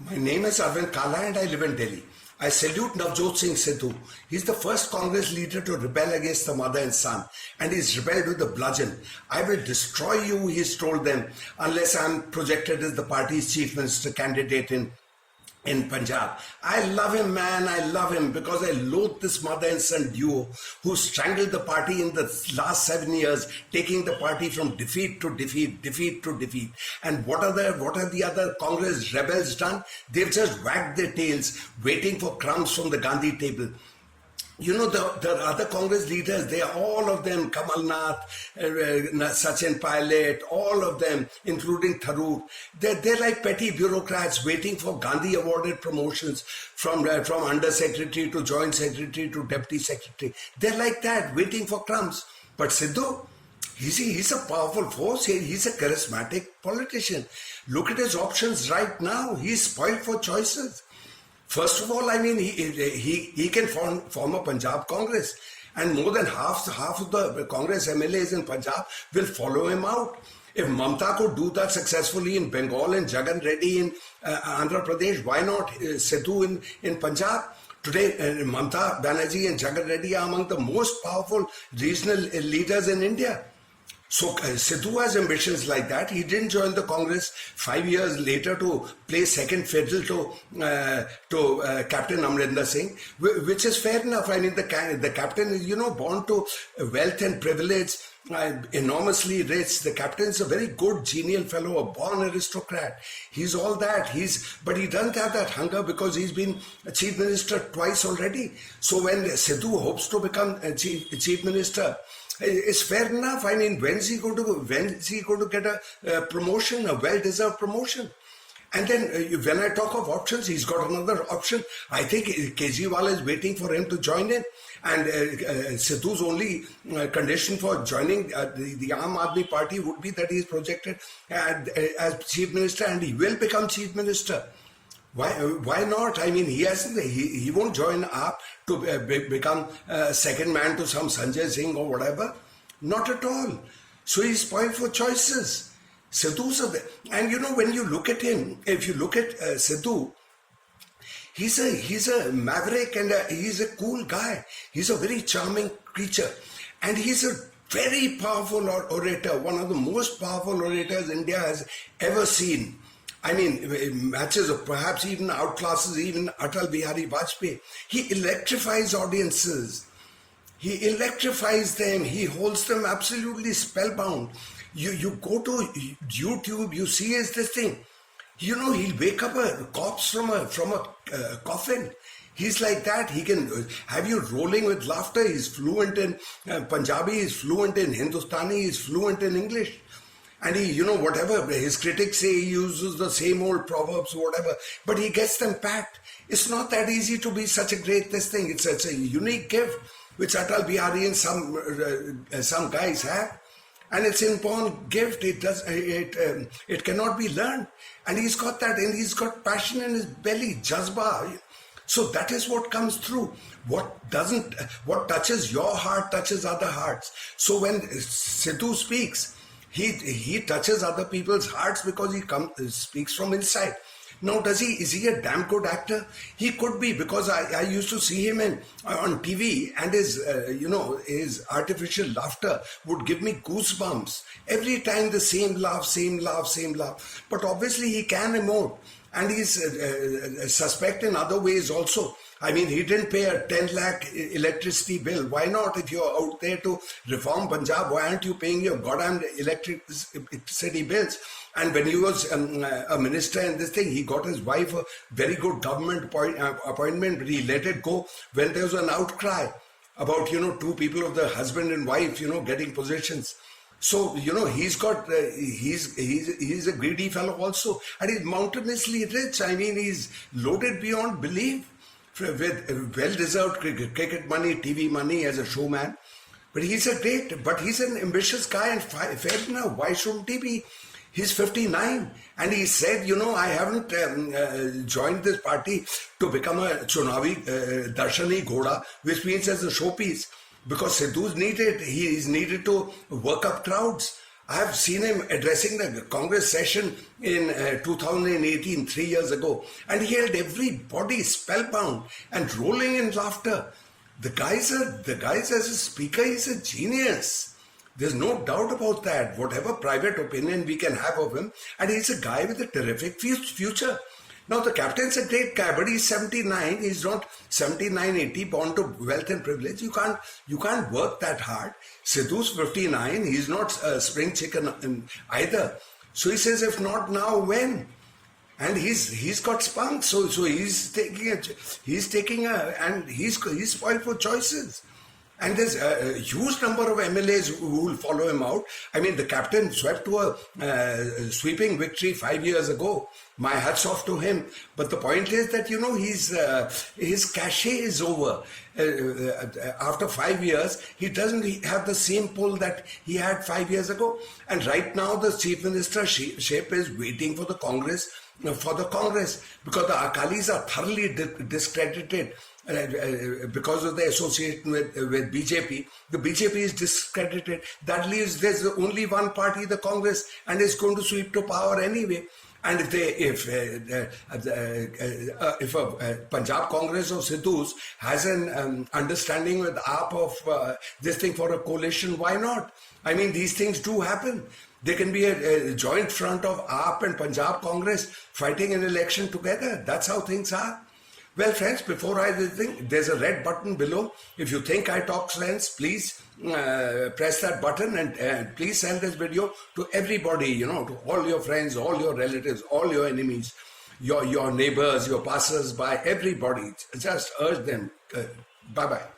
My name is Arvind Kala and I live in Delhi. I salute Navjot Singh Siddhu. He's the first Congress leader to rebel against the mother and son, and he's rebelled with a bludgeon. I will destroy you, he's told them, unless I'm projected as the party's chief minister candidate in Punjab. I love him, man. I love him because I loathe this mother and son duo who strangled the party in the last 7 years, taking the party from defeat to defeat, defeat to defeat. And what have the other Congress rebels done? They've just wagged their tails, waiting for crumbs from the Gandhi table. You know, the other Congress leaders, they are all of them, Kamal Nath, Sachin Pilot, all of them, including Tharoor. They're like petty bureaucrats waiting for Gandhi awarded promotions from undersecretary to joint secretary to deputy secretary. They're like that, waiting for crumbs. But Siddhu, he's a powerful force. He's a charismatic politician. Look at his options right now. He's spoiled for choices. First of all, I mean, he can form a Punjab Congress, and more than half of the Congress MLAs in Punjab will follow him out. If Mamta could do that successfully in Bengal and Jagan Reddy in Andhra Pradesh, why not Siddhu in Punjab? Today, Mamta Banerjee and Jagan Reddy are among the most powerful regional leaders in India. So Siddhu has ambitions like that. He didn't join the Congress 5 years later to play second fiddle to Captain Amrinder Singh, which is fair enough. I mean, the captain is, born to wealth and privilege, enormously rich. The captain is a very good, genial fellow, a born aristocrat. He's all that. But he doesn't have that hunger because he's been a chief minister twice already. So when Siddhu hopes to become a chief minister, it's fair enough. I mean, when's he going to get a promotion, a well-deserved promotion? And then when I talk of options, he's got another option. I think Kejriwal is waiting for him to join in. And Siddhu's only condition for joining the Aam Aadmi Party would be that he is projected as chief minister, and he will become chief minister. Why not? I mean, he won't join up to become second man to some Sanjay Singh or whatever. Not at all. So he's spoiled for choices. Siddhu's and when you look at him, if you look at Siddhu, he's a maverick and he's a cool guy. He's a very charming creature, and he's a very powerful orator, one of the most powerful orators India has ever seen. I mean, matches or perhaps even outclasses even Atal Bihari Vajpayee. He electrifies audiences. He electrifies them. He holds them absolutely spellbound. You go to YouTube, you see this thing. He'll wake up a corpse from a coffin. He's like that. He can have you rolling with laughter. He's fluent in Punjabi. He's fluent in Hindustani. He's fluent in English. And he, whatever his critics say, he uses the same old proverbs, whatever, but he gets them packed. It's not that easy to be such a great thing. It's a unique gift which Atal Bihari and some guys have, and it's inborn gift. It cannot be learned, and he's got that, and he's got passion in his belly, jazba. So that is what comes through. What touches your heart touches other hearts. So when Siddhu speaks, he touches other people's hearts because he speaks from inside. Now, is he a damn good actor? He could be, because I used to see him on TV, and his artificial laughter would give me goosebumps. Every time the same laugh. But obviously he can emote, and he's suspect in other ways also. I mean, he didn't pay a 10 lakh electricity bill. Why not? If you're out there to reform Punjab, why aren't you paying your goddamn electricity bills? And when he was a minister in this thing, he got his wife a very good government appointment, but he let it go when there was an outcry about, two people of the husband and wife, getting positions. So, he's a greedy fellow also, and he's mountainously rich. I mean, he's loaded beyond belief with well-deserved cricket money, TV money as a showman. But he's an ambitious guy, and fair enough. Why shouldn't he be? He's 59, and he said, I haven't joined this party to become a Chunavi Darshani Ghoda, which means as a showpiece, because Siddhu's needed. He is needed to work up crowds. I have seen him addressing the Congress session in 2018, 3 years ago, and he held everybody spellbound and rolling in laughter. The guy's as a speaker, he's a genius. There's no doubt about that. Whatever private opinion we can have of him, and he's a guy with a terrific future. Now, the captain's a great guy, but he's 79. He's not 79, 80, born to wealth and privilege. You can't work that hard. Siddhu's 59. He's not a spring chicken either. So he says, if not now, when? And he's got spunk. So he's spoiled for choices. And there's a huge number of MLAs who will follow him out. I mean, the captain swept to a sweeping victory 5 years ago. My hats off to him. But the point is that, his cachet is over. After 5 years, he doesn't have the same pull that he had 5 years ago. And right now, the chief ministership is waiting for the Congress, because the Akalis are thoroughly discredited. Because of the association with BJP, the BJP is discredited. That leaves there's only one party, the Congress, and it's going to sweep to power anyway. And if a Punjab Congress of Siddhu's has an understanding with AAP of this thing for a coalition, why not? I mean, these things do happen. There can be a joint front of AAP and Punjab Congress fighting an election together. That's how things are. Well, friends, before I think, there's a red button below. If you think I talk sense, please press that button and please send this video to everybody, to all your friends, all your relatives, all your enemies, your neighbors, your passers-by, everybody. Just urge them. Bye-bye.